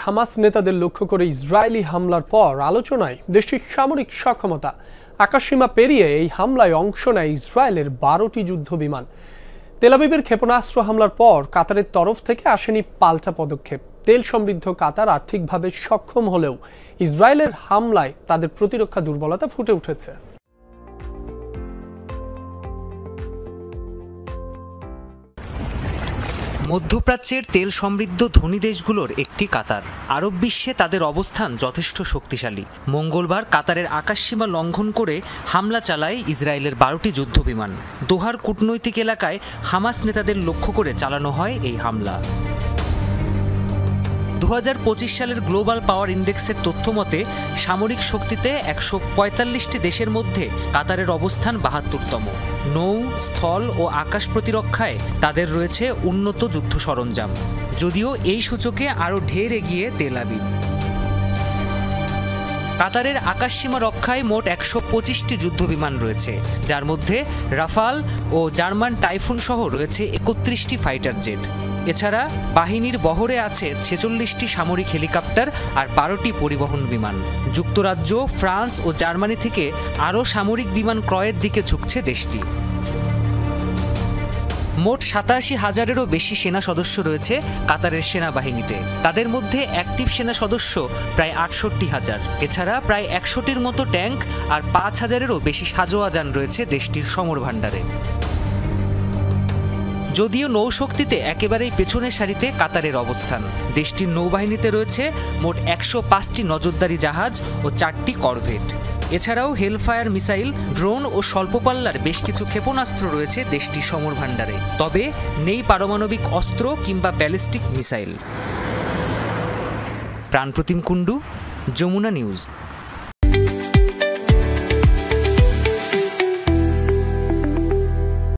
Hamas নেতাদের লক্ষ্য করে ইসরায়েলি হামলার পর আলোচনায় দেশটির সামরিক সক্ষমতা। আকাশসীমা পেরিয়ে এই হামলায় অংশ নেয় ইসরায়েলের 12টি যুদ্ধ বিমান। তেল আবিবের ক্ষেপণাস্ত্র হামলার পর কাতারের তরফ থেকে আসেনি পাল্টা পদক্ষেপ। তেল সমৃদ্ধ কাতার আর্থিকভাবে সক্ষম হলেও ইসরায়েলের হামলায় তাদের প্রতিরক্ষা দুর্বলতা ফুটে উঠেছে। মধ্যপ্রাচ্যের তেল সমৃদ্ধ ধনী দেশগুলোর একটি কাতার। আরব বিশ্বে তাদের অবস্থান যথেষ্ট শক্তিশালী। মঙ্গলবার কাতারের আকাশসীমা লঙ্ঘন করে হামলা চালায় ইসরায়েলের 12টি যুদ্ধবিমান। দোহার কূটনৈতিক এলাকায় হামাস নেতাদের লক্ষ্য করে চালানো হয় এই হামলা। 2025 সালের গ্লোবাল পাওয়ার ইন্ডেক্সের তথ্য মতে সামরিক শক্তিতে 145টি দেশের মধ্যে কাতারের অবস্থান 72তম। নৌ, স্থল ও আকাশ প্রতিরক্ষায় তাদের রয়েছে উন্নত যুদ্ধ সরঞ্জাম, যদিও এই সূচকে আরও ঢের এগিয়ে তেল আবিব। কাতারের আকাশসীমা রক্ষায় মোট 125টি যুদ্ধবিমান রয়েছে, যার মধ্যে রাফাল ও জার্মান টাইফুন সহ রয়েছে 31টি ফাইটার জেট। এছাড়া বাহিনীর বহরে আছে 46টি সামরিক হেলিকপ্টার আর 12টি পরিবহন বিমান। যুক্তরাজ্য, ফ্রান্স ও জার্মানি থেকে আরও সামরিক বিমান ক্রয়ের দিকে ঝুঁকছে দেশটি। মোট 87,000-এরও বেশি সেনা সদস্য রয়েছে কাতারের সেনাবাহিনীতে। তাদের মধ্যে অ্যাক্টিভ সেনা সদস্য প্রায় 68,000। এছাড়া প্রায় 100টির মতো ট্যাঙ্ক আর 5,000-এরও বেশি সাজোয়া যান রয়েছে দেশটির সমর ভাণ্ডারে। যদিও নৌশক্তিতে একেবারেই পেছনের সারিতে কাতারের অবস্থান। দেশটির নৌবাহিনীতে রয়েছে মোট 105টি নজরদারি জাহাজ ও 4টি করভেট। এছাড়াও হেলফায়ার মিসাইল, ড্রোন ও স্বল্পপাল্লার বেশ কিছু ক্ষেপণাস্ত্র রয়েছে দেশটির সমর ভাণ্ডারে। তবে নেই পারমাণবিক অস্ত্র কিংবা ballistic missile. Pranpratim Kundu, Jamuna news.